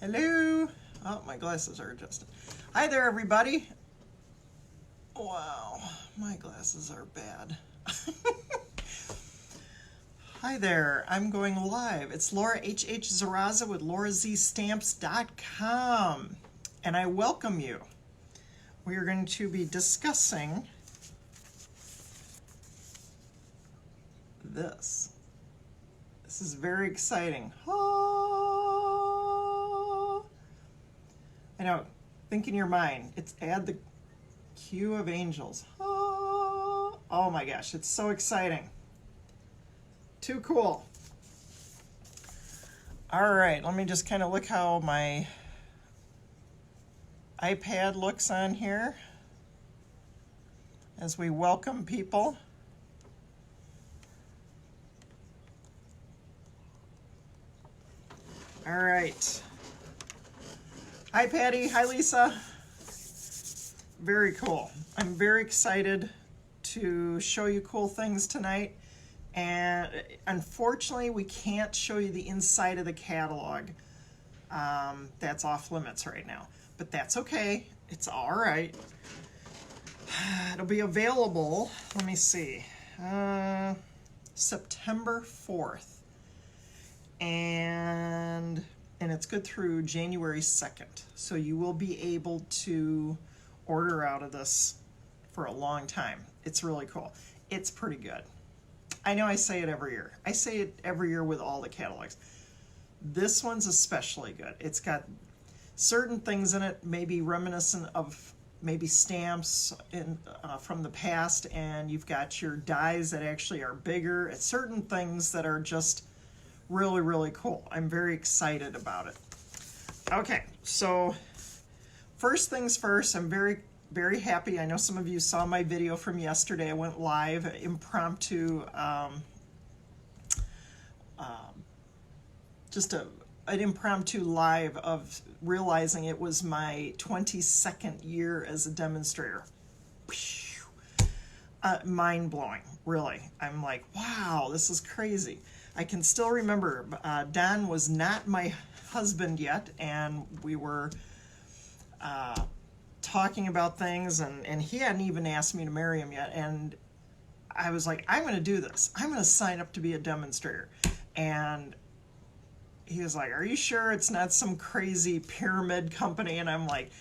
Hello. Oh, my glasses are adjusted. Hi there, everybody. Wow, my glasses are bad. Hi there, I'm going live. It's Laura H.H. Zaraza with LauraZStamps.com, and I welcome you. We are going to be discussing this. This is very exciting. I know, think in your mind, it's add the cue of angels. Oh my gosh, it's so exciting. Too cool. All right, let me just kind of look how my iPad looks on here as we welcome people. All right. Hi, Patty. Hi, Lisa. Very cool. I'm very excited to show you cool things tonight. And unfortunately, we can't show you the inside of the catalog. That's off limits right now. But that's okay. It's all right. It'll be available, let me see, September 4th. And it's good through January 2nd. So you will be able to order out of this for a long time. It's really cool. It's pretty good. I know I say it every year. I say it every year with all the catalogs. This one's especially good. It's got certain things in it, maybe reminiscent of maybe stamps from the past, and you've got your dies that actually are bigger. It's certain things that are just really, really cool. I'm very excited about it. Okay, so first things first, I'm very, very happy. I know some of you saw my video from yesterday. I went live, impromptu, just an impromptu live of realizing it was my 22nd year as a demonstrator. Mind-blowing, really. I'm like, wow, this is crazy. I can still remember, Don was not my husband yet, and we were talking about things, and he hadn't even asked me to marry him yet, and I was like, I'm going to do this. I'm going to sign up to be a demonstrator. And he was like, are you sure it's not some crazy pyramid company? And I'm like,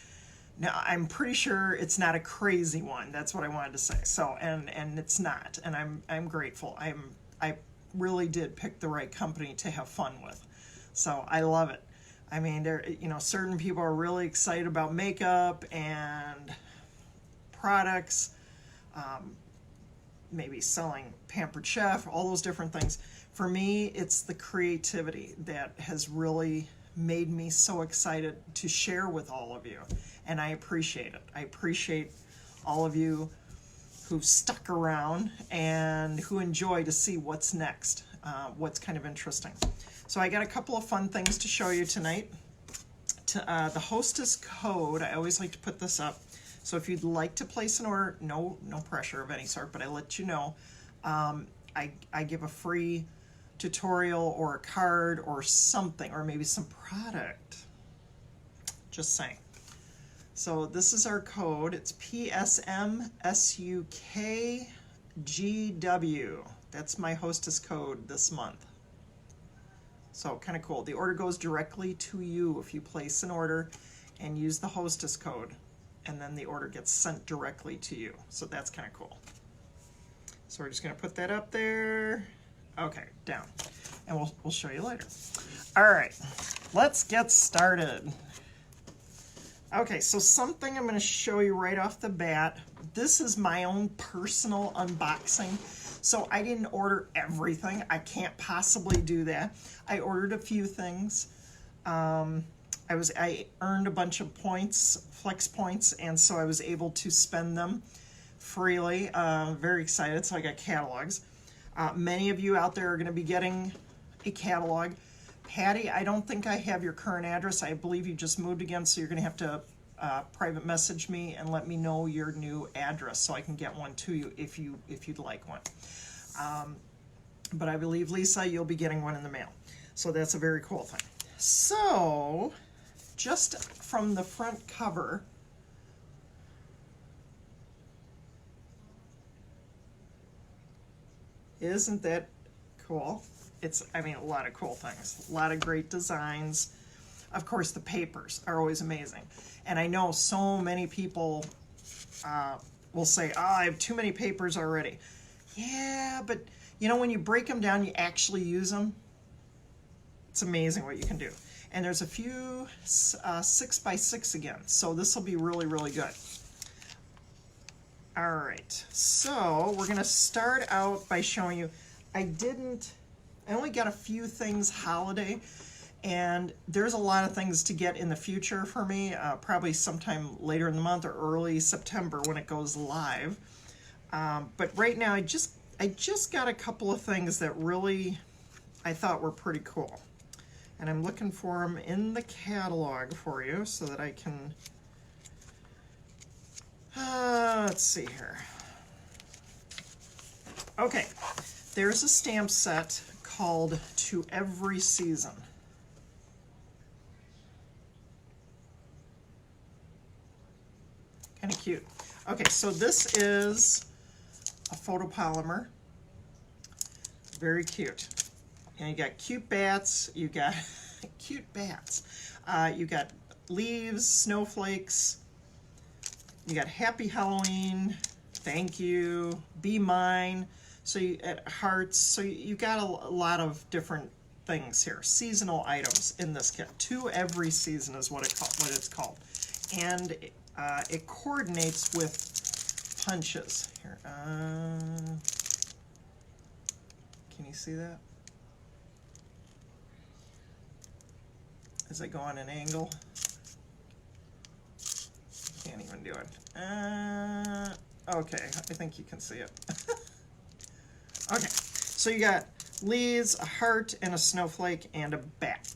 no, I'm pretty sure it's not a crazy one. That's what I wanted to say. So, and it's not, and I'm grateful. I really did pick the right company to have fun with. So I love it. I mean, there, certain people are really excited about makeup and products, maybe selling Pampered Chef, all those different things. For me, it's the creativity that has really made me so excited to share with all of you. And I appreciate it. I appreciate all of you who've stuck around and who enjoy to see what's next, what's kind of interesting. So I got a couple of fun things to show you tonight. The hostess code, I always like to put this up. So if you'd like to place an order, no pressure of any sort, but I let you know. I give a free tutorial or a card or something, or maybe some product. Just saying. So this is our code. It's PSMSUKGW. That's my hostess code this month. So kind of cool. The order goes directly to you if you place an order and use the hostess code, and then the order gets sent directly to you. So that's kind of cool. So we're just going to put that up there. Okay, down. And we'll show you later. All right, let's get started. Okay, so something I'm going to show you right off the bat. This is my own personal unboxing. So I didn't order everything. I can't possibly do that. I ordered a few things. I earned a bunch of points, flex points, and so I was able to spend them freely. Very excited. So I got catalogs. Many of you out there are going to be getting a catalog. Patty, I don't think I have your current address. I believe you just moved again, so you're going to have to private message me and let me know your new address so I can get one to you if you'd like one. But I believe, Lisa, you'll be getting one in the mail. So that's a very cool thing. So just from the front cover, isn't that cool? It's, I mean, a lot of cool things, a lot of great designs. Of course, the papers are always amazing. And I know so many people will say, oh, I have too many papers already. Yeah, but you know, when you break them down, you actually use them. It's amazing what you can do. And there's a few 6x6 again, so this will be really, really good. All right, so we're gonna start out by showing you, I only got a few things holiday, and there's a lot of things to get in the future for me, probably sometime later in the month or early September when it goes live. But right now, I just got a couple of things that really I thought were pretty cool. And I'm looking for them in the catalog for you so that I can, let's see here. Okay, there's a stamp set called To Every Season. Kind of cute. Okay, so this is a photopolymer. Very cute. And you got cute bats, you got cute bats. You got leaves, snowflakes, you got Happy Halloween, thank you, be mine, so you at hearts, so you got a lot of different things here. Seasonal items in this kit. To Every Season is what it's called. And it coordinates with punches. Here, can you see that? As I go on an angle, can't even do it. Okay, I think you can see it. Okay, so you got leaves, a heart, and a snowflake, and a bat.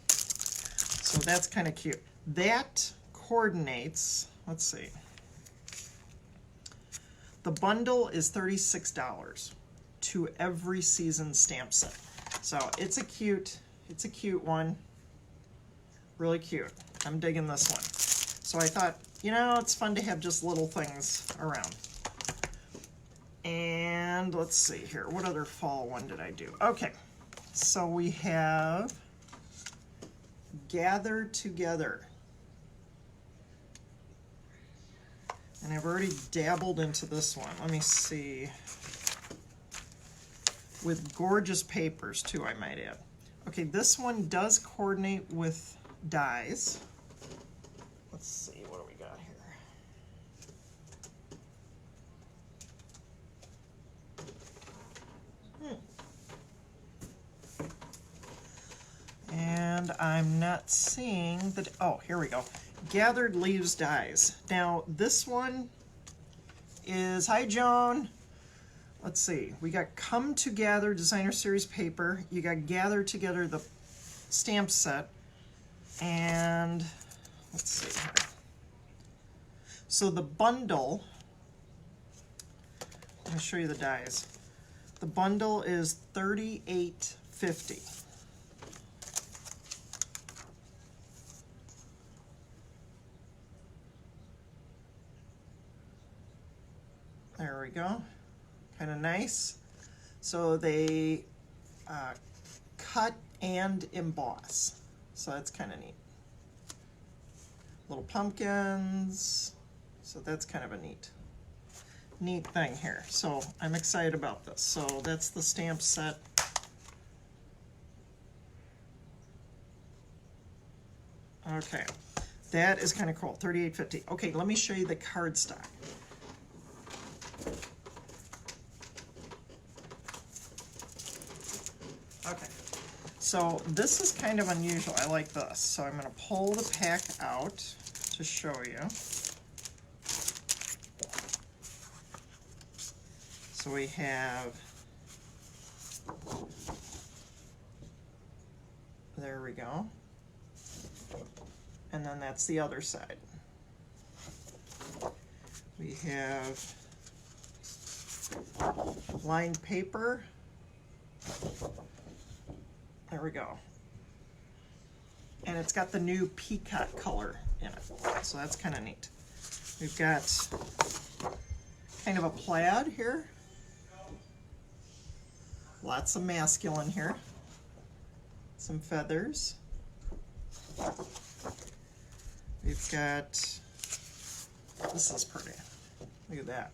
So that's kind of cute. That coordinates, let's see. The bundle is $36. To Every Season stamp set. So it's a cute one. Really cute. I'm digging this one. So I thought, you know, it's fun to have just little things around. And let's see here. What other fall one did I do? Okay. So we have Gather Together. And I've already dabbled into this one. Let me see. With gorgeous papers too, I might add. Okay, this one does coordinate with dies. Let's see, what do we got here? And I'm not seeing the, oh, here we go. Gathered Leaves Dies. Now, this one is, hi Joan. Let's see, we got Come Together Designer Series paper. You got Gather Together the stamp set. And let's see here. So the bundle, let me show you the dies. The bundle is $38.50. There we go. Kind of nice. So they cut and emboss. So that's kind of neat. Little pumpkins. So that's kind of a neat thing here. So I'm excited about this. So that's the stamp set. Okay, that is kind of cool. $38.50. Okay, let me show you the cardstock. Okay, so this is kind of unusual. I like this. So I'm going to pull the pack out to show you. So we have, there we go. And then that's the other side. We have lined paper. There we go. and it's got the new peacock color in it, so that's kind of neat. We've got kind of a plaid here, lots of masculine here, some feathers. We've got, this is pretty, look at that.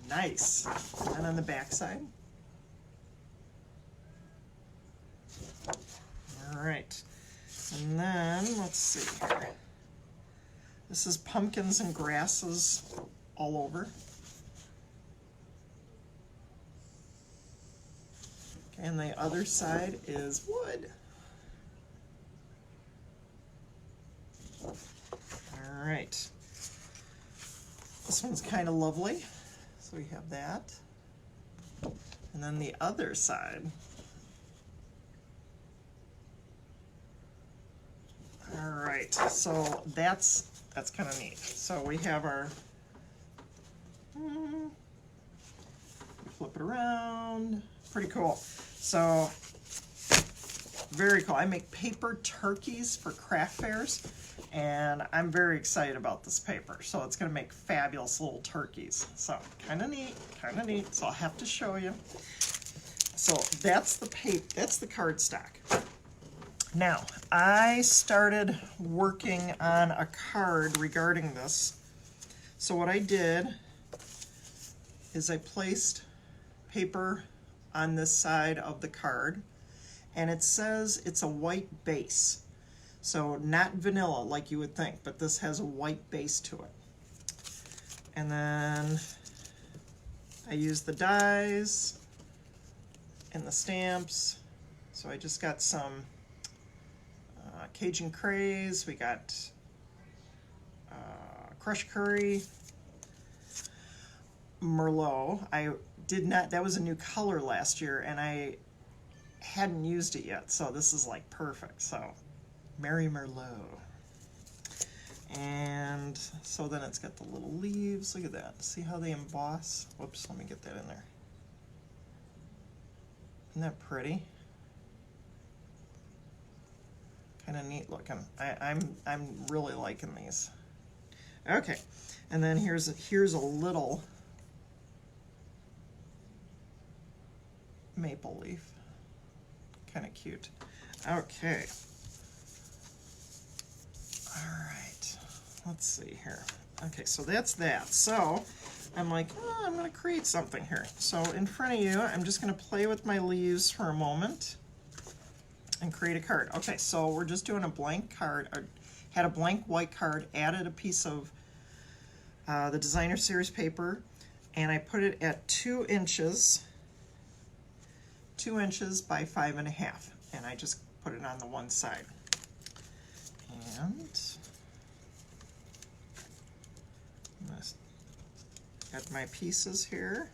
Nice. And on the back side. All right. And then, let's see here. This is pumpkins and grasses all over. Okay, and the other side is wood. All right. This one's kind of lovely. So we have that. And then the other side. All right, so that's kind of neat. So we have our, flip it around, pretty cool. So, very cool. I make paper turkeys for craft fairs, and I'm very excited about this paper. So it's gonna make fabulous little turkeys. So kind of neat, So I'll have to show you. So that's the cardstock. Now, I started working on a card regarding this. So what I did is I placed paper on this side of the card, and it says it's a white base. So not vanilla like you would think, but this has a white base to it. And then I used the dies and the stamps. So I just got some Cajun Craze, we got crushed curry, Merlot. I did not, that was a new color last year, and I hadn't used it yet, so this is like perfect. So Merry Merlot. And so then it's got the little leaves, look at that. See how they emboss? Whoops, let me get that in there. Isn't that pretty? Kind of neat looking. I'm really liking these. Okay, and then here's a little maple leaf. Kind of cute. Okay. All right. Let's see here. Okay, so that's that. So I'm like, oh, I'm going to create something here. So in front of you, I'm just going to play with my leaves for a moment and create a card. Okay, so we're just doing a blank card. I had a blank white card, added a piece of the designer series paper, and I put it at 2 inches, 2 inches by 5.5, and I just put it on the one side. And got my pieces here.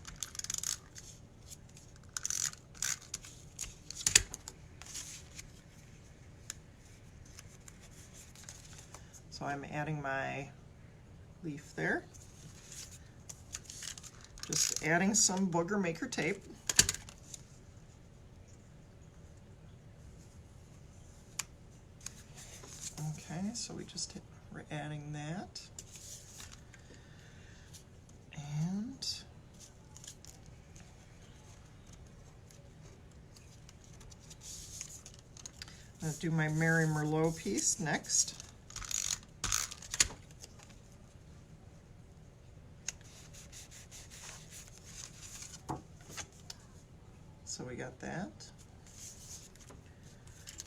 So I'm adding my leaf there. Just adding some booger maker tape. Okay, so we're adding that. And I'm going to do my Merry Merlot piece next. So we got that.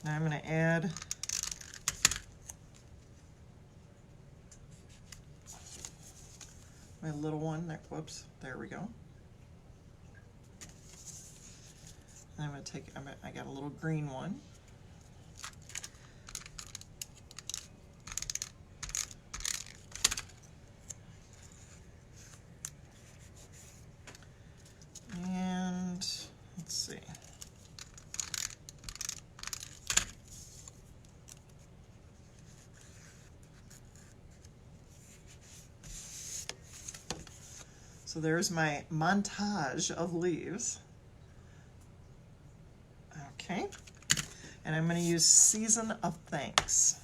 Now I'm going to add my little one. Whoops, there we go. And I'm going to take, I got a little green one. And let's see. So there's my montage of leaves. Okay, And I'm going to use Season of Thanks.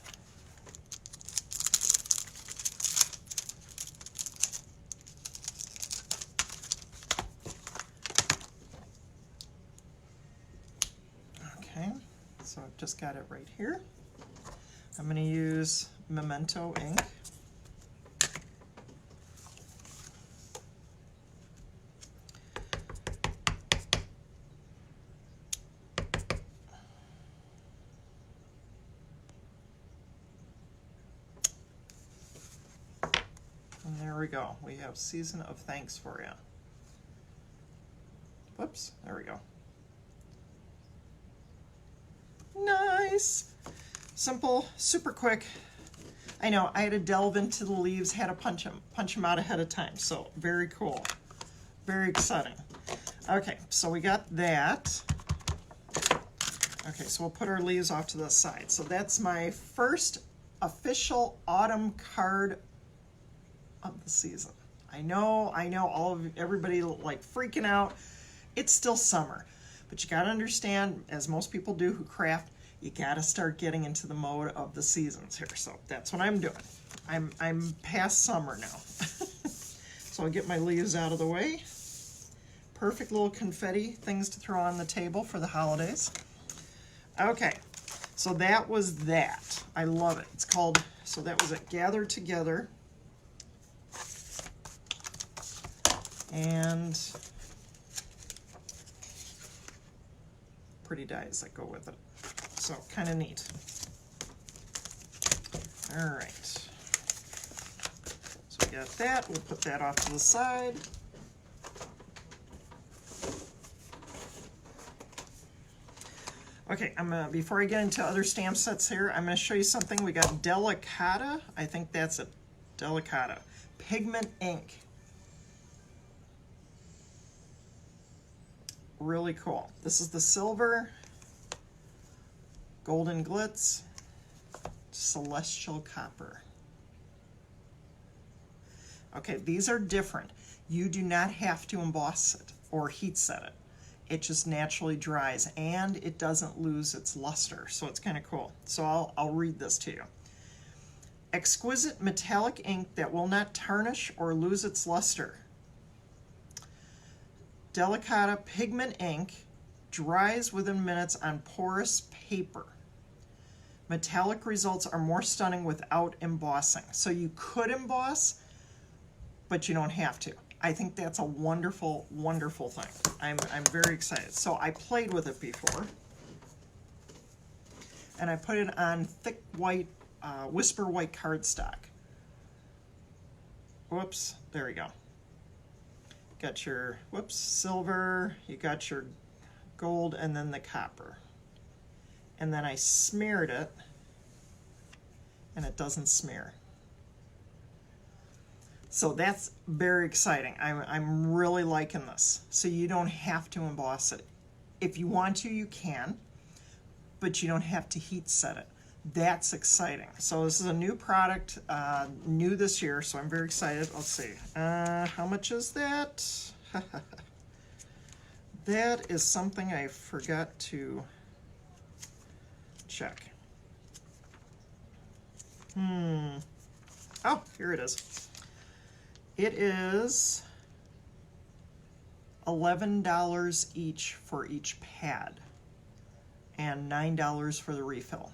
Okay, so I've just got it right here. I'm going to use Memento ink. And there we go. We have Season of Thanks for you. Whoops, there we go. Nice. Simple, super quick. I know, I had to delve into the leaves, had to punch them out ahead of time, so very cool. Very exciting. Okay, so we got that. Okay, so we'll put our leaves off to the side. So that's my first official autumn card of the season. I know, everybody like freaking out. It's still summer, but you gotta understand, as most people do who craft, you gotta start getting into the mode of the seasons here. So that's what I'm doing. I'm past summer now. So I'll get my leaves out of the way. Perfect little confetti things to throw on the table for the holidays. Okay, so that was that. I love it. It's called, so that was it, Gather Together. And pretty dies that go with it. So kind of neat. All right. So we got that. We'll put that off to the side. Okay, before I get into other stamp sets here, I'm going to show you something. We got Delicata. I think that's it. Delicata. Pigment ink. Really cool. This is the silver, golden glitz, celestial copper. Okay, these are different. You do not have to emboss it or heat set it. It just naturally dries and it doesn't lose its luster, so it's kind of cool. So I'll read this to you. Exquisite metallic ink that will not tarnish or lose its luster. Delicata pigment ink dries within minutes on porous paper. Metallic results are more stunning without embossing. So you could emboss, but you don't have to. I think that's a wonderful, wonderful thing. I'm very excited. So I played with it before, and I put it on thick white, Whisper white cardstock. Whoops, there we go. Got your, whoops, silver, you got your gold, and then the copper. And then I smeared it, and it doesn't smear. So that's very exciting. I'm really liking this. So you don't have to emboss it. If you want to, you can, but you don't have to heat set it. That's exciting. So this is a new product, new this year, so I'm very excited. Let's see, how much is that? That is something I forgot to check. Oh, here it is. It is $11 each for each pad and $9 for the refill.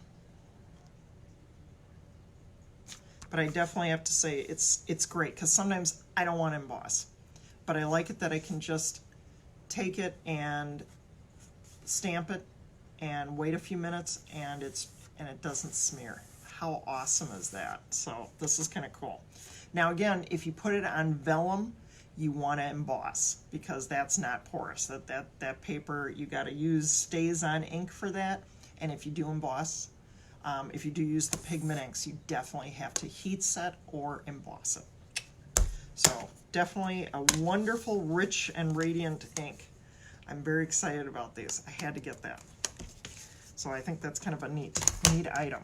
But I definitely have to say it's great, because sometimes I don't want to emboss, but I like it that I can just take it and stamp it and wait a few minutes and it doesn't smear. How awesome is that? So this is kind of cool. Now again, if you put it on vellum, you want to emboss, because that's not porous. That paper you got to use stays on ink for that. And if you do emboss, if you do use the pigment inks, you definitely have to heat set or emboss it. So definitely a wonderful, rich and radiant ink. I'm very excited about these. I had to get that. So I think that's kind of a neat item.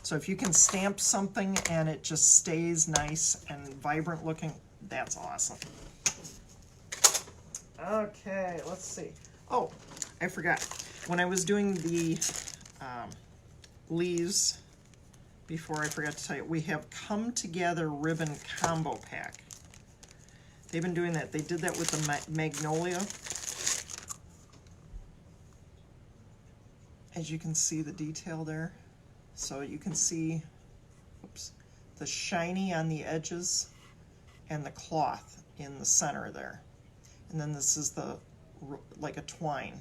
So if you can stamp something and it just stays nice and vibrant looking, that's awesome. Okay, let's see. Oh, I forgot. When I was doing the leaves, before I forgot to tell you, we have Come Together Ribbon Combo Pack. They've been doing that. They did that with the Magnolia. As you can see the detail there. So you can see, oops, the shiny on the edges and the cloth in the center there. And then this is the, like a twine.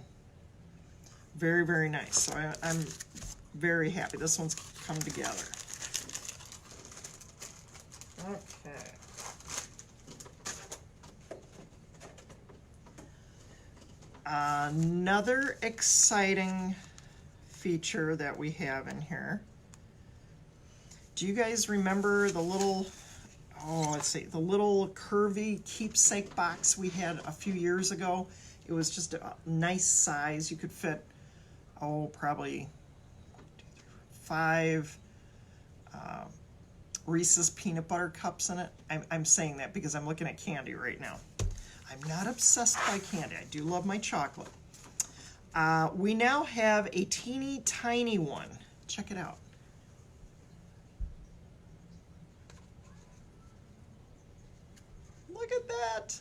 Very, very nice. So I'm very happy. This one's come together. Okay. Another exciting feature that we have in here. Do you guys remember the little, oh, let's see, the little curvy keepsake box we had a few years ago? It was just a nice size. You could fit, oh, probably 5 Reese's peanut butter cups in it. I'm saying that because I'm looking at candy right now. I'm not obsessed by candy. I do love my chocolate. We now have a teeny tiny one. Check it out. Look at that.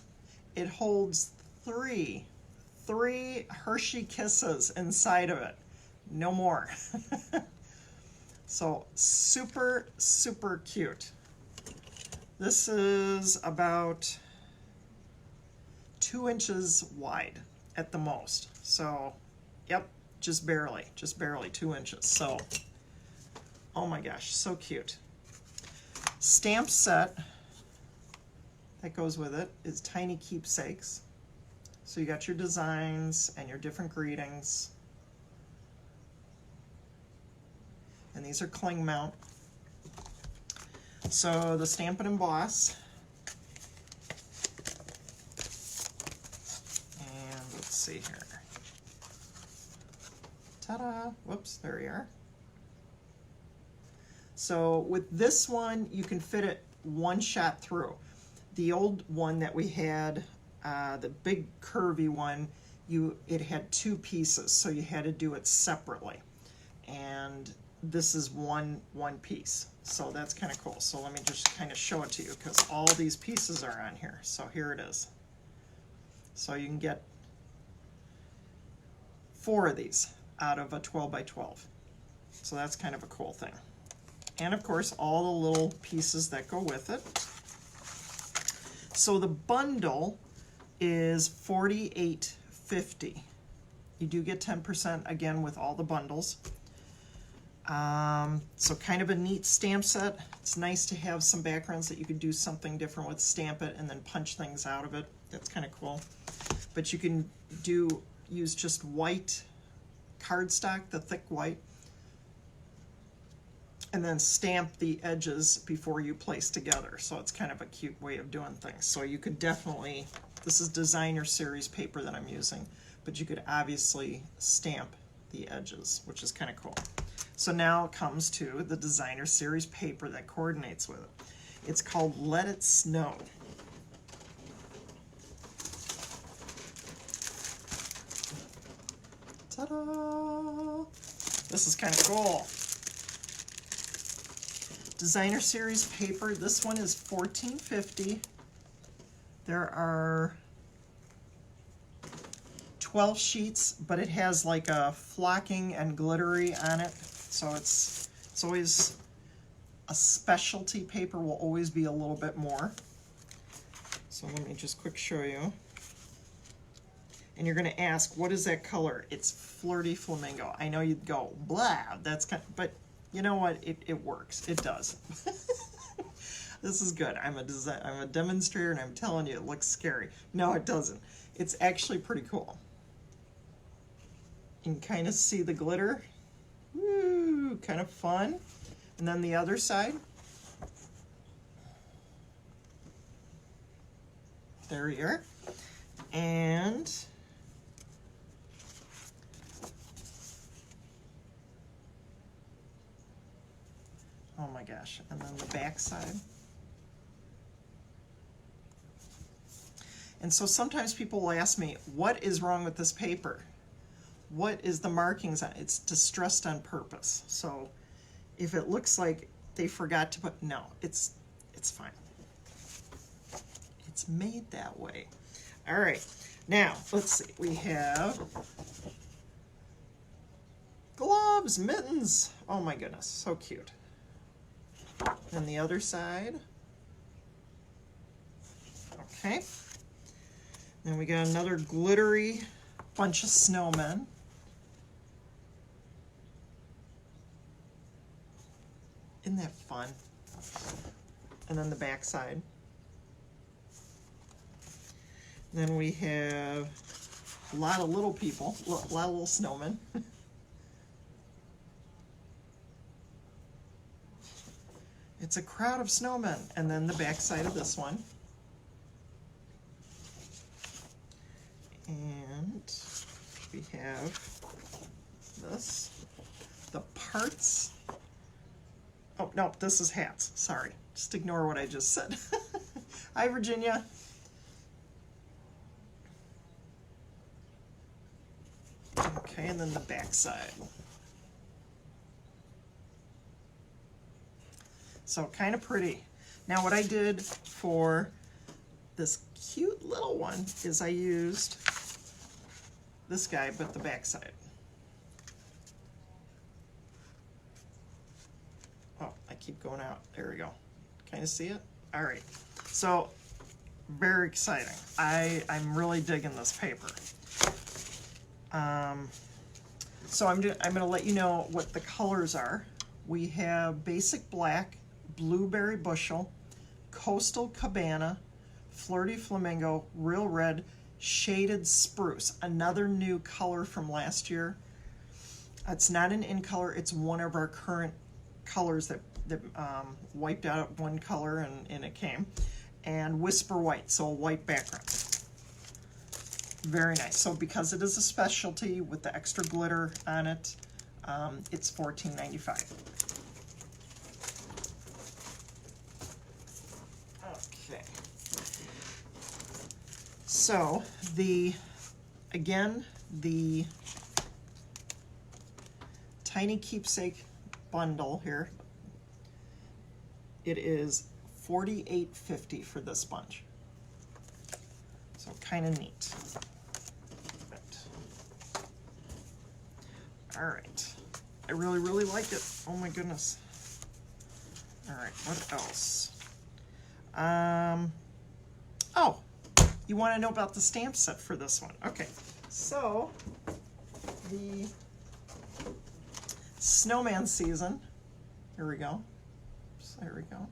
It holds three Hershey Kisses inside of it. No more. So super, super cute. This is about 2 inches wide at the most. So, yep, just barely 2 inches. So, oh my gosh, so cute. Stamp set that goes with it is tiny keepsakes. So you got your designs and your different greetings. And these are cling mount. So the Stampin' Emboss. And let's see here. Ta-da! Whoops, there we are. So with this one, you can fit it one shot through. The old one that we had, the big curvy one, it had 2 pieces, so you had to do it separately. And this is one piece, so that's kind of cool. So let me just kind of show it to you because all these pieces are on here. So here it is. So you can get 4 of these out of a 12 by 12. So that's kind of a cool thing. And of course, all the little pieces that go with it. So the bundle is $48.50. You do get 10% again with all the bundles. So kind of a neat stamp set. It's nice to have some backgrounds that you could do something different with, stamp it, and then punch things out of it. That's kind of cool. But you can use just white cardstock, the thick white, and then stamp the edges before you place together. So it's kind of a cute way of doing things. So you could definitely, this is designer series paper that I'm using, but you could obviously stamp the edges, which is kind of cool. So now it comes to the designer series paper that coordinates with it. It's called Let It Snow. Ta-da! This is kind of cool. Designer series paper. This one is $14.50. There are 12 sheets, but it has like a flocking and glittery on it. So it's always a specialty paper, will always be a little bit more. So let me just quick show you. And you're going to ask, what is that color? It's Flirty Flamingo. I know you'd go, blah, that's kind of, but you know what? It works. It does. This is good. I'm a demonstrator, and I'm telling you, it looks scary. No, it doesn't. It's actually pretty cool. You can kind of see the glitter. Woo, kind of fun. And then the other side. There you are. And oh my gosh, and then the back side. And so sometimes people will ask me, what is wrong with this paper? what is the markings on it? It's distressed on purpose. So if it looks like they forgot to put, no, it's fine. It's made that way. All right, now let's see. We have gloves, mittens. Oh my goodness, so cute. And the other side. Okay. Then we got another glittery bunch of snowmen. Isn't that fun? And then the back side. Then we have a lot of little people, a lot of little snowmen. It's a crowd of snowmen. And then the back side of this one. And we have this, the parts. Oh, no, this is hats. Sorry. Just ignore what I just said. Hi, Virginia. Okay, and then the back side. So kind of pretty. Now what I did for this cute little one is I used this guy, but the back side. Oh, I keep going out. There we go. Kind of see it? All right. So very exciting. I'm really digging this paper. So I'm going to let you know what the colors are. We have basic black, blueberry bushel, coastal cabana, flirty flamingo, real red, shaded spruce, another new color from last year. It's not an in color, it's one of our current colors that wiped out one color and it came. And whisper white, so a white background. Very nice. So because it is a specialty with the extra glitter on it, it's $14.95. Okay. So the Tiny Keepsake bundle here, it is $48.50 for this bunch. So kind of neat. All right. I really, really like it. Oh my goodness. All right, what else? Oh, you want to know about the stamp set for this one? Okay, so the snowman season. Here we go. So there we go.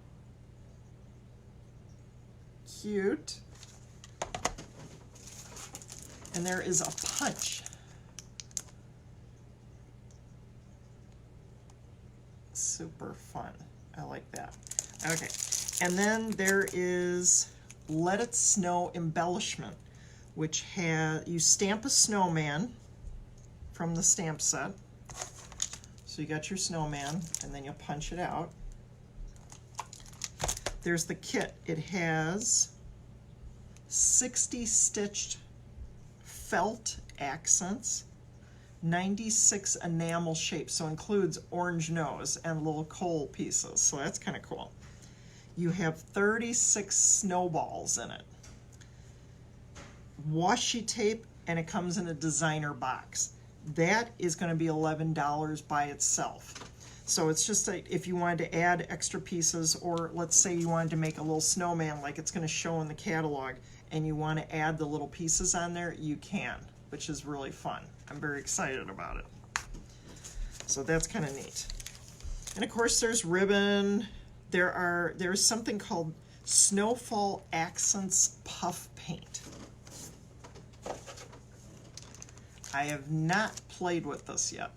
Cute. And there is a punch. Super fun. I like that. Okay. And then there is Let It Snow embellishment, which has, you stamp a snowman from the stamp set. So you got your snowman, and then you'll punch it out. There's the kit. It has 60 stitched felt accents, 96 enamel shapes, so includes orange nose and little coal pieces, so that's kind of cool. You have 36 snowballs in it. Washi tape, and it comes in a designer box. That is going to be $11 by itself. So it's just like if you wanted to add extra pieces, or let's say you wanted to make a little snowman like it's going to show in the catalog, and you want to add the little pieces on there, you can, which is really fun. I'm very excited about it. So that's kind of neat. And of course there's ribbon. There's something called Snowfall Accents Puff Paint. I have not played with this yet.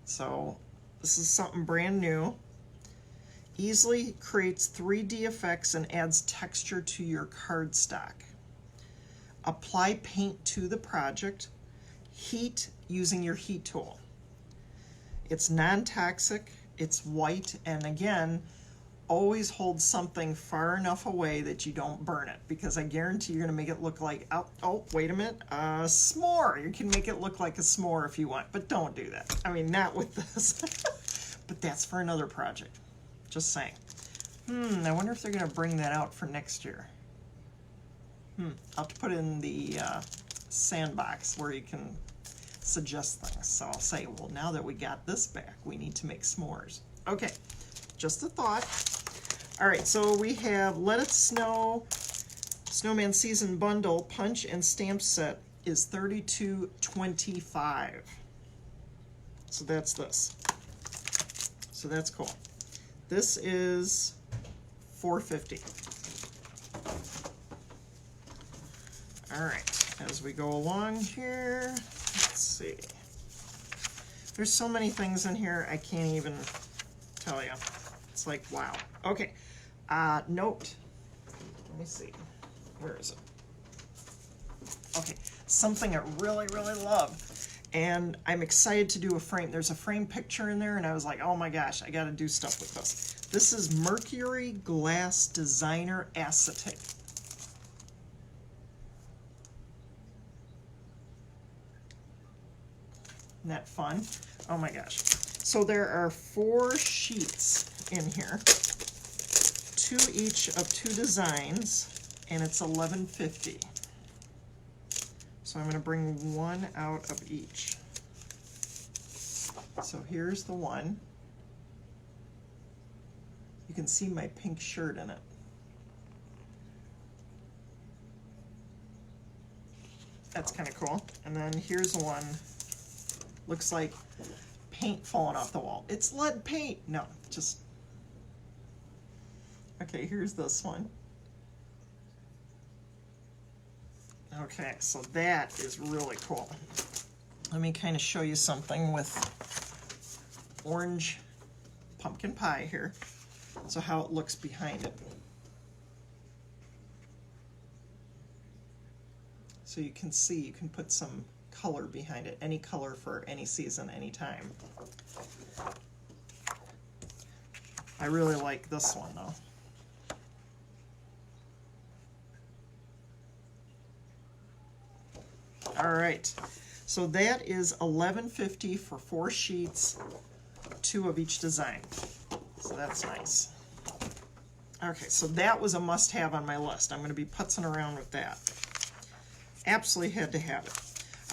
So this is something brand new. Easily creates 3D effects and adds texture to your cardstock. Apply paint to the project. Heat using your heat tool. It's non-toxic, it's white, and again, always hold something far enough away that you don't burn it, because I guarantee you're going to make it look like, oh, wait a minute, a s'more. You can make it look like a s'more if you want, but don't do that. I mean, not with this. But that's for another project. Just saying. I wonder if they're going to bring that out for next year. I'll have to put in the sandbox where you can suggest things. So I'll say, well, now that we got this back, we need to make s'mores. Okay, just a thought. All right, so we have Let It Snow, Snowman Season Bundle, Punch and Stamp Set is $32.25. So that's this. So that's cool. This is $4.50. All right, as we go along here, let's see. There's so many things in here, I can't even tell you. It's like, wow. Okay, note. Let me see. Where is it? Okay, something I really, really love. And I'm excited to do a frame. There's a frame picture in there, and I was like, oh my gosh, I gotta do stuff with this. This is Mercury Glass Designer Acetate. Isn't that fun? Oh my gosh. So there are 4 sheets in here, 2 each of 2 designs, and it's $11.50. So I'm going to bring one out of each. So here's the one. You can see my pink shirt in it. That's kind of cool. And then here's one. Looks like paint falling off the wall. It's lead paint. No, just... Okay, here's this one. Okay, so that is really cool. Let me kind of show you something with orange pumpkin pie here. So how it looks behind it. So you can see, you can put some color behind it. Any color for any season, any time. I really like this one though. All right, so that is $11.50 for 4 sheets, 2 of each design. So that's nice. Okay, so that was a must-have on my list. I'm going to be putzing around with that. Absolutely had to have it.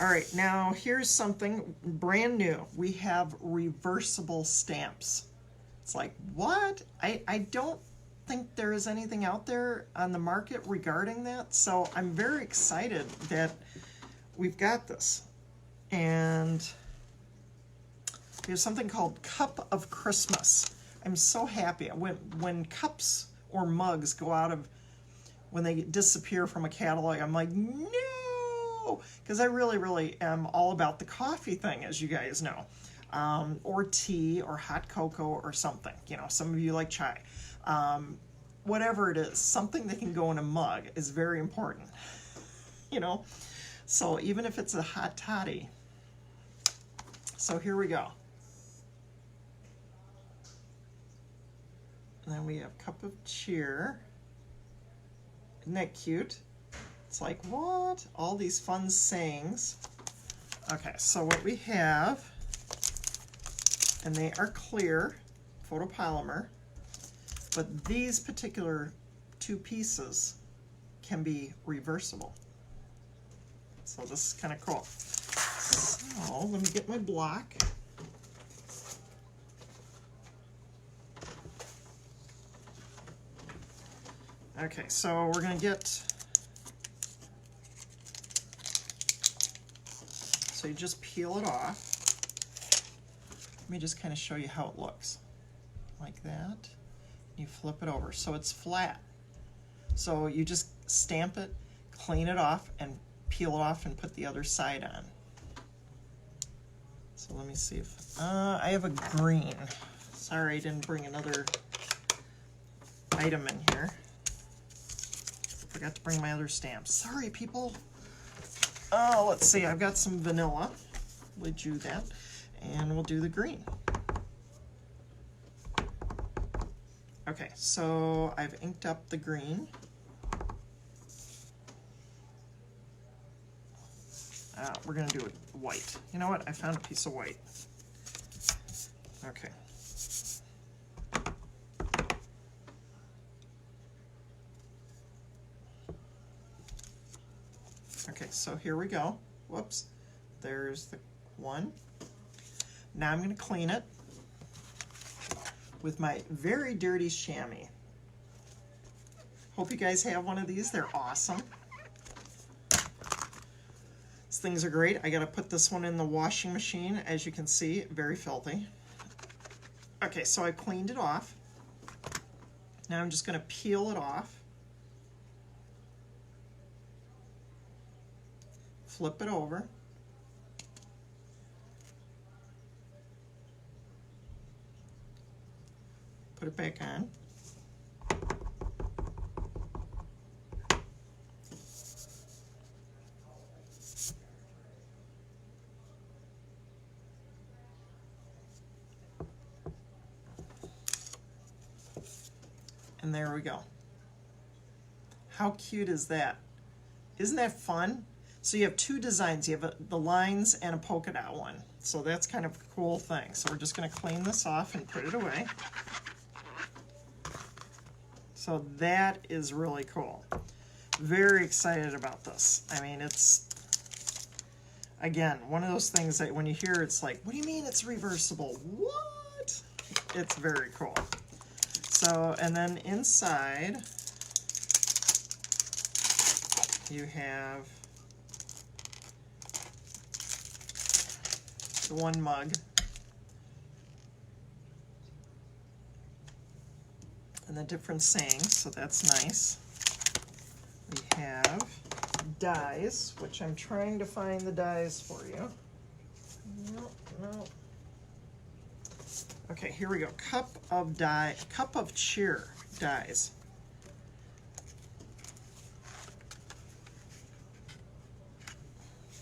All right, now here's something brand new. We have reversible stamps. It's like, what? I don't think there is anything out there on the market regarding that, so I'm very excited that we've got this. And there's something called Cup of Christmas. I'm so happy. When cups or mugs go out of, when they disappear from a catalog, I'm like, no! Because I really, really am all about the coffee thing, as you guys know. Or tea, or hot cocoa, or something. You know, some of you like chai. Whatever it is, something that can go in a mug is very important. You know? So even if it's a hot toddy. So here we go. And then we have Cup of Cheer. Isn't that cute? It's like, what? All these fun sayings. Okay, so what we have, and they are clear, photopolymer, but these particular 2 pieces can be reversible. So this is kind of cool. So let me get my block. Okay, so we're going to get, so you just peel it off. Let me just kind of show you how it looks. Like that. You flip it over. So it's flat. So you just stamp it, clean it off, and peel it off and put the other side on. So let me see if, I have a green. Sorry, I didn't bring another item in here. Forgot to bring my other stamps. Sorry, people. Oh, let's see. I've got some vanilla. We'll do that. And we'll do the green. Okay, so I've inked up the green. We're going to do it white. You know what? I found a piece of white. Okay. Okay, so here we go. Whoops. There's the one. Now I'm going to clean it with my very dirty chamois. Hope you guys have one of these. They're awesome. These things are great. I got to put this one in the washing machine. As you can see, very filthy. Okay, so I cleaned it off. Now I'm just going to peel it off. Flip it over. Put it back on. And there we go. How cute is that? Isn't that fun? So you have two designs. You have the lines and a polka dot one. So that's kind of a cool thing. So we're just going to clean this off and put it away. So that is really cool. Very excited about this. I mean, it's, again, one of those things that when you hear it's like, what do you mean it's reversible? What? It's very cool. So, and then inside, you have the one mug. And the different sayings, so that's nice. We have dies, which I'm trying to find the dies for you. No. Okay, here we go. Cup of cheer dies.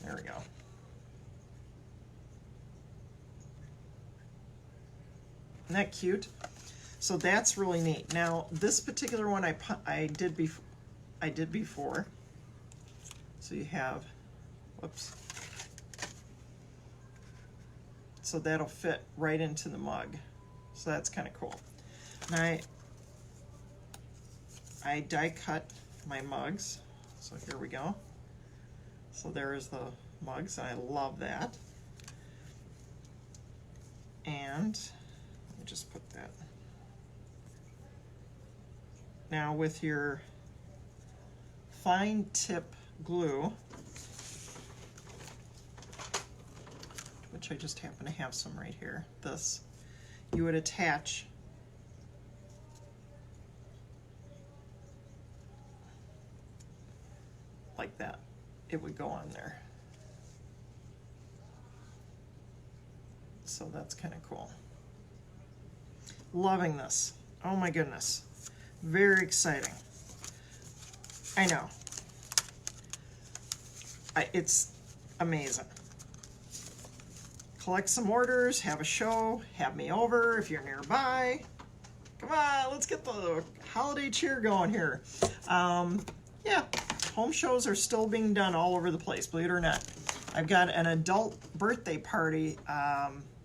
There we go. Isn't that cute? So that's really neat. Now this particular one I did before. So you have, whoops. So that'll fit right into the mug. So that's kind of cool. And I die cut my mugs. So here we go. So there's the mugs. I love that. And let me just put that. Now with your fine tip glue, which I just happen to have some right here, this, you would attach like that. It would go on there. So that's kind of cool. Loving this. Oh my goodness. Very exciting. I know. It's amazing. Collect some orders, have a show, have me over if you're nearby. Come on, let's get the holiday cheer going here. Yeah, home shows are still being done all over the place, believe it or not. I've got an adult birthday party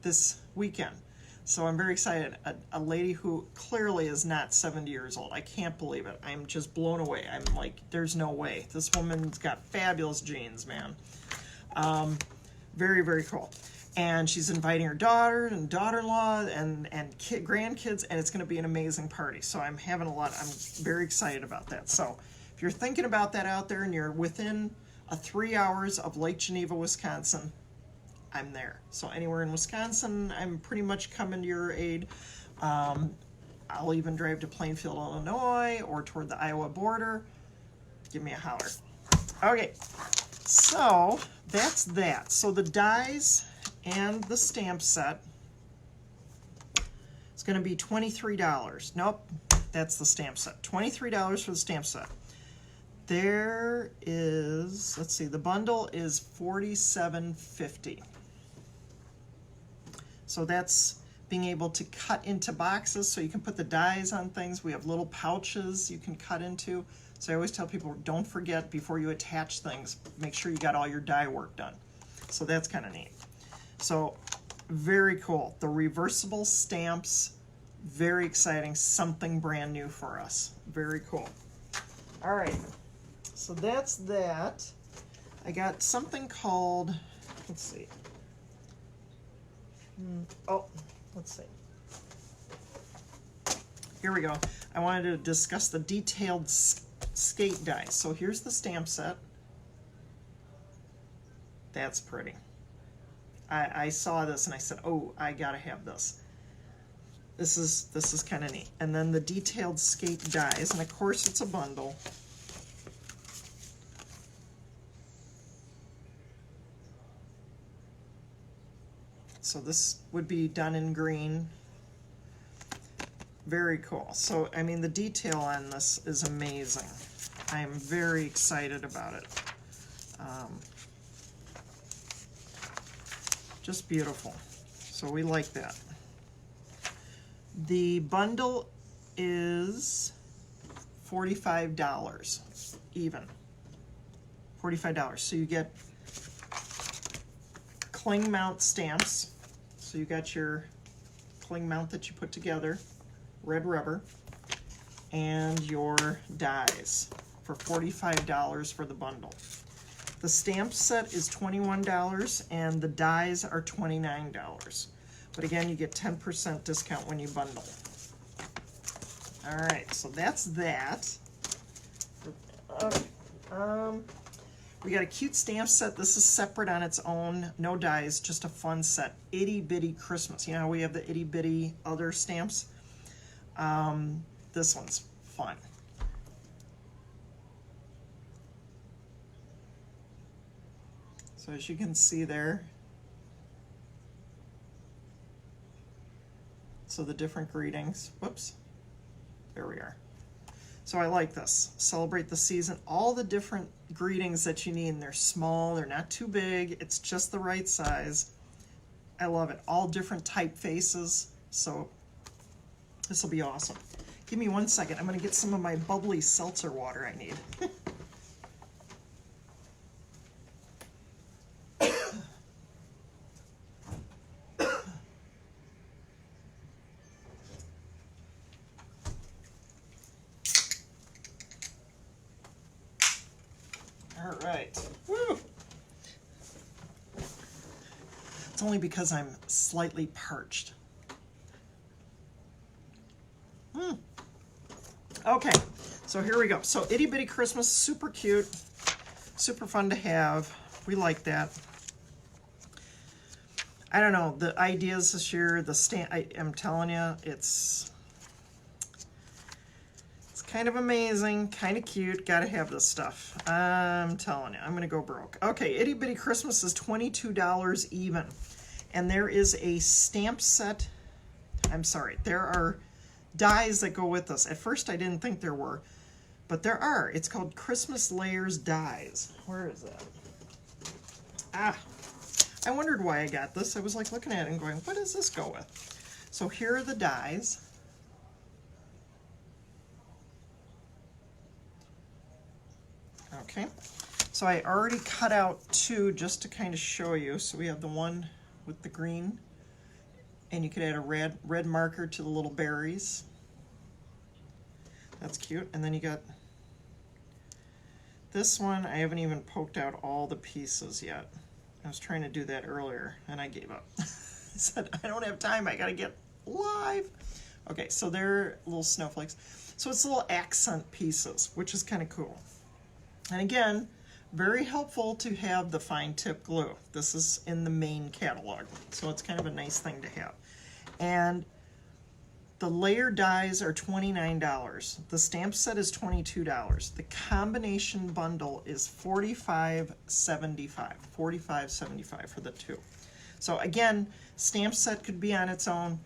this weekend. So I'm very excited. A lady who clearly is not 70 years old. I can't believe it. I'm just blown away. I'm like, there's no way. This woman's got fabulous genes, man. Very, very cool. And she's inviting her daughter and daughter-in-law and grandkids, and it's going to be an amazing party. So I'm very excited about that. So if you're thinking about that out there and you're within 3 hours of Lake Geneva, Wisconsin, I'm there. So anywhere in Wisconsin, I'm pretty much coming to your aid. I'll even drive to Plainfield, Illinois, or toward the Iowa border. Give me a holler. Okay, so that's that. So the dies and the stamp set is going to be $23. Nope, that's the stamp set. $23 for the stamp set. There is, let's see, the bundle is $47.50. So that's being able to cut into boxes so you can put the dies on things. We have little pouches you can cut into. So I always tell people, don't forget before you attach things, make sure you got all your die work done. So that's kind of neat. So very cool. The reversible stamps, very exciting, something brand new for us. Very cool. All right, so that's that. I got something called, let's see. Oh, let's see. Here we go. I wanted to discuss the detailed skate dies. So here's the stamp set. That's pretty. I saw this and I said, oh, I gotta have this. This is kind of neat. And then the detailed skate dies, and of course it's a bundle. So this would be done in green. Very cool. So, I mean, the detail on this is amazing. I am very excited about it. Just beautiful. So we like that. The bundle is $45 even. $45. So you get cling mount stamps. So you got your cling mount that you put together, red rubber, and your dies for $45 for the bundle. The stamp set is $21 and the dies are $29. But again, you get 10% discount when you bundle. All right, so that's that. Okay. We got a cute stamp set. This is separate on its own, no dies, just a fun set. Itty Bitty Christmas. You know how we have the itty bitty other stamps? This one's fun. So as you can see there, so the different greetings, whoops, there we are. So I like this, celebrate the season, all the different greetings that you need, and they're small, they're not too big, it's just the right size. I love it, all different typefaces, so this will be awesome. Give me 1 second, I'm gonna get some of my bubbly seltzer water I need. All right. Woo. It's only because I'm slightly parched. Okay, so here we go. So Itty Bitty Christmas, super cute, super fun to have. We like that. I don't know, the ideas this year, the stamp, I'm telling you, it's kind of amazing, kind of cute, gotta have this stuff. I'm telling you, I'm gonna go broke. Okay, Itty Bitty Christmas is $22 even. And there is a stamp set, I'm sorry, there are dies that go with this. At first I didn't think there were, but there are. It's called Christmas Layers Dies. Where is that? Ah, I wondered why I got this. I was like looking at it and going, what does this go with? So here are the dies. Okay, so I already cut out two just to kind of show you. So we have the one with the green, and you could add a red marker to the little berries. That's cute. And then you got this one. I haven't even poked out all the pieces yet. I was trying to do that earlier and I gave up. I said, I don't have time, I gotta get live. Okay, so they're little snowflakes. So it's little accent pieces, which is kind of cool. And again, very helpful to have the fine tip glue. This is in the main catalog, so it's kind of a nice thing to have. And the layer dies are $29. The stamp set is $22. The combination bundle is $45.75. $45.75 for the two. So again, stamp set could be on its own.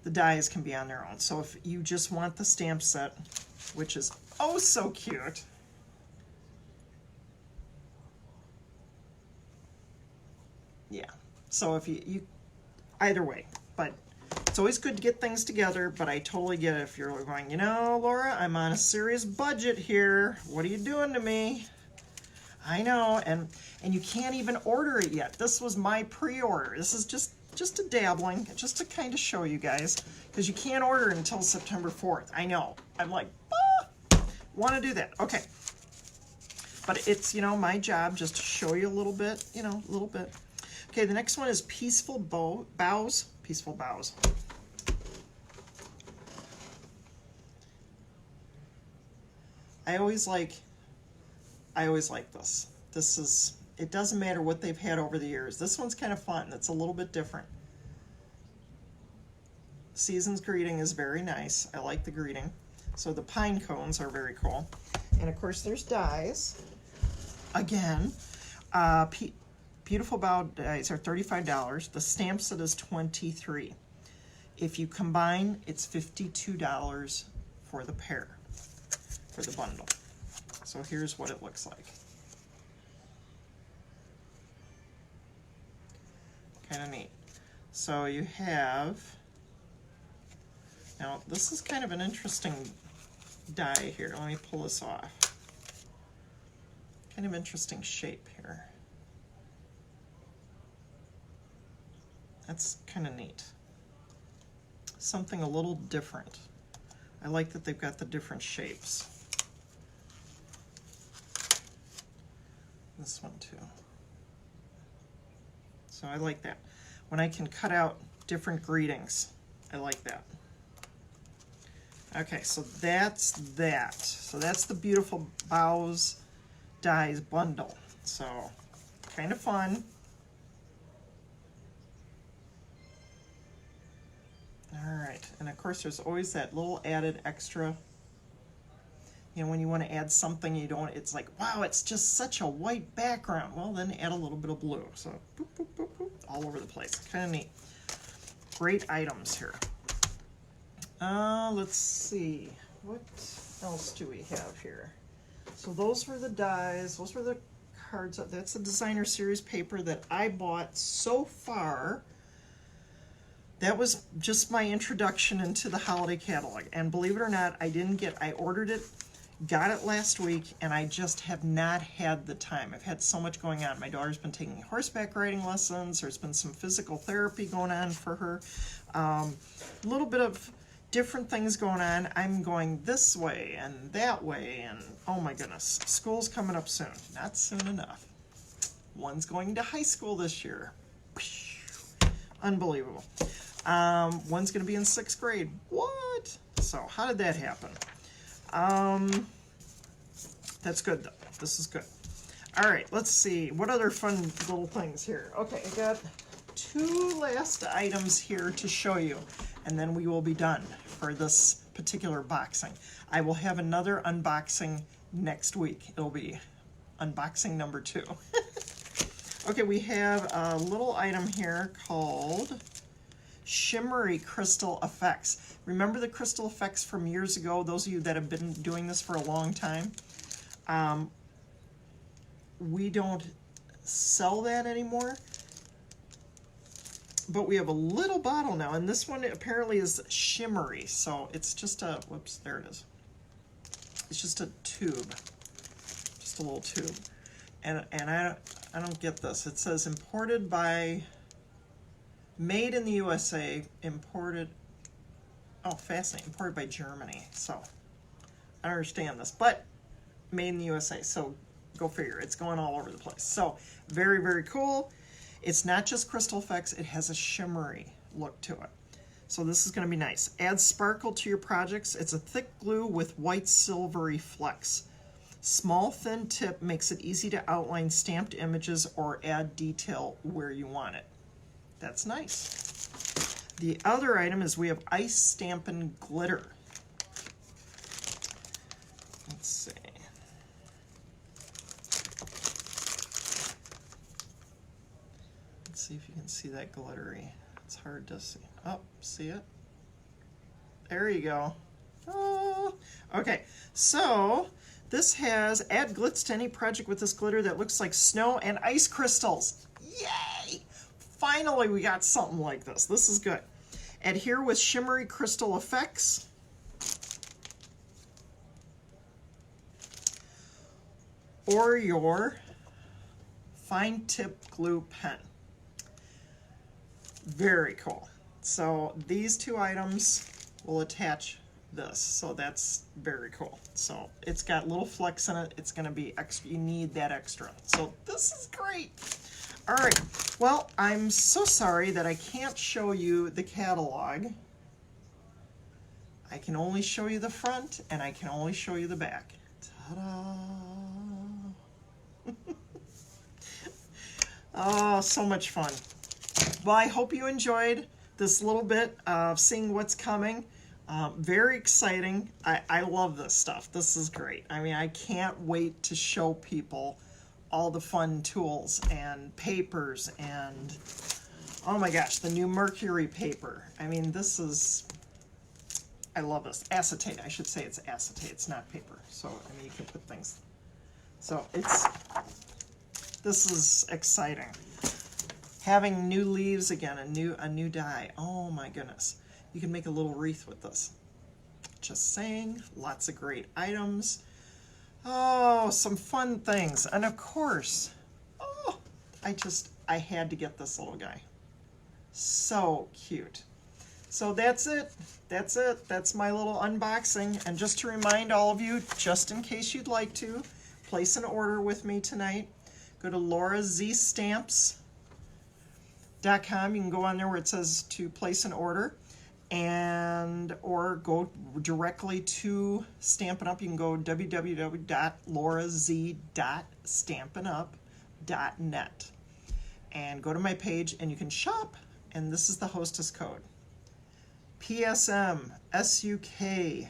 The dies can be on their own. So if you just want the stamp set, which is oh so cute, yeah. So if you either way, but It's always good to get things together, but I totally get it if you're going, you know, Laura, I'm on a serious budget here. What are you doing to me? I know, and you can't even order it yet. This was my pre-order. This is just a dabbling, just to kind of show you guys, because you can't order it until September 4th. I know. I'm like, want to do that. Okay. But it's, you know, my job just to show you a little bit, you know, a little bit. Okay, the next one is Peaceful Boughs. Peaceful Boughs. I always like this. This is, it doesn't matter what they've had over the years. This one's kind of fun. It's a little bit different. Season's greeting is very nice. I like the greeting. So the pine cones are very cool. And of course there's dies. Again, Beautiful Bow dies are $35. The stamp set is $23. If you combine, it's $52 for the pair, for the bundle. So here's what it looks like. Kind of neat. So you have, now this is kind of an interesting die here. Let me pull this off. Kind of interesting shape here. That's kind of neat. Something a little different. I like that they've got the different shapes. This one too. So I like that. When I can cut out different greetings, I like that. Okay, so that's that. So that's the Beautiful Boughs Dies bundle. So kind of fun. All right, and of course there's always that little added extra. You know, when you want to add something, you don't, it's like, wow, it's just such a white background. Well, then add a little bit of blue. So boop, boop, boop, boop, all over the place. Kind of neat. Great items here. Let's see. What else do we have here? So those were the dies. Those were the cards. That's the designer series paper that I bought so far. That was just my introduction into the holiday catalog. And believe it or not, I ordered it, got it last week, and I just have not had the time. I've had so much going on. My daughter's been taking horseback riding lessons. There's been some physical therapy going on for her. A little bit of different things going on. I'm going this way and that way, and oh my goodness, school's coming up soon. Not soon enough. One's going to high school this year. Unbelievable. One's going to be in 6th grade. What? So how did that happen? That's good though. This is good. All right, let's see. What other fun little things here? Okay, I got 2 last items here to show you, and then we will be done for this particular boxing. I will have another unboxing next week. It'll be unboxing number 2. Okay, we have a little item here called Shimmery Crystal Effects. Remember the crystal effects from years ago? Those of you that have been doing this for a long time. We don't sell that anymore, but we have a little bottle now, and this one apparently is shimmery, so it's just a, whoops, there it is. It's just a tube, just a little tube. And I don't get this. It says imported by, made in the USA, imported, oh, fascinating, imported by Germany. So I don't understand this, but made in the USA, so go figure. It's going all over the place. So very, very cool. It's not just crystal effects, it has a shimmery look to it. So this is going to be nice. Add sparkle to your projects. It's a thick glue with white silvery flecks. Small thin tip makes it easy to outline stamped images or add detail where you want it. That's nice. The other item is we have ice Stampin' glitter. Let's see. Let's see if you can see that glittery. It's hard to see. Oh, see it? There you go. Oh. Okay, so this has add glitz to any project with this glitter that looks like snow and ice crystals. Yay! Finally, we got something like this. This is good. Adhere with shimmery crystal effects. Or your fine tip glue pen. Very cool. So these two items will attach this, so that's very cool. So it's got little flecks in it. It's going to be extra. You need that extra. So this is great. All right. Well, I'm so sorry that I can't show you the catalog. I can only show you the front, and I can only show you the back. Ta-da! Oh, so much fun. Well, I hope you enjoyed this little bit of seeing what's coming. Very exciting. I love this stuff. This is great. I mean, I can't wait to show people all the fun tools and papers and, oh my gosh, the new Mercury paper. I mean, this is, I love this. Acetate, I should say it's acetate. It's not paper. So, I mean, you can put things. So, this is exciting. Having new leaves again, a new die. Oh my goodness. You can make a little wreath with this. Just saying, lots of great items. Oh, some fun things. And of course, oh, I had to get this little guy. So cute. So that's it. That's it. That's my little unboxing. And just to remind all of you, just in case you'd like to, place an order with me tonight. Go to laurazstamps.com. You can go on there where it says to place an order, and or go directly to Stampin' Up. You can go www.lauraz.stampinup.net and go to my page and you can shop, and this is the hostess code. PSM SUKGW.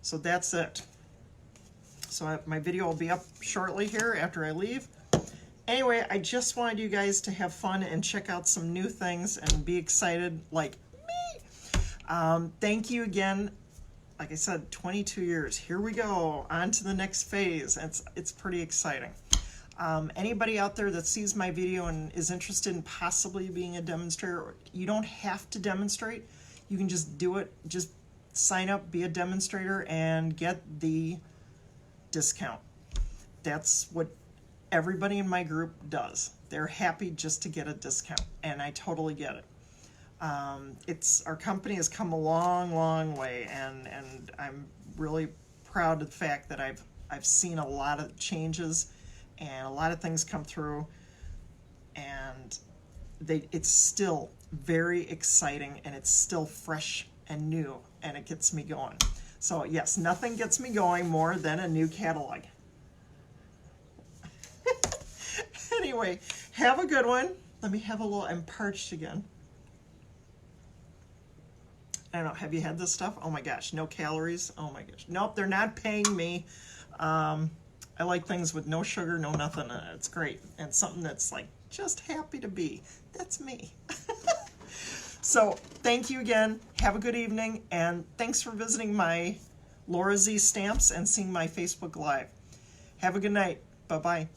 So that's it. So my video will be up shortly here after I leave. Anyway, I just wanted you guys to have fun and check out some new things and be excited like me. Thank you again. Like I said, 22 years. Here we go. On to the next phase. It's pretty exciting. Anybody out there that sees my video and is interested in possibly being a demonstrator, you don't have to demonstrate. You can just do it. Just sign up, be a demonstrator, and get the discount. That's what everybody in my group does. They're happy just to get a discount, and I totally get it. Our company has come a long way, and I'm really proud of the fact that I've seen a lot of changes and a lot of things come through, and it's still very exciting, and it's still fresh and new, and it gets me going. So yes, nothing gets me going more than a new catalog. Anyway, have a good one. Let me have a little, I'm parched again. I don't know, have you had this stuff? Oh my gosh, no calories. Oh my gosh. Nope, they're not paying me. I like things with no sugar, no nothing. It's great. And something that's like just happy to be. That's me. So thank you again. Have a good evening. And thanks for visiting my Laura Z Stamps and seeing my Facebook Live. Have a good night. Bye-bye.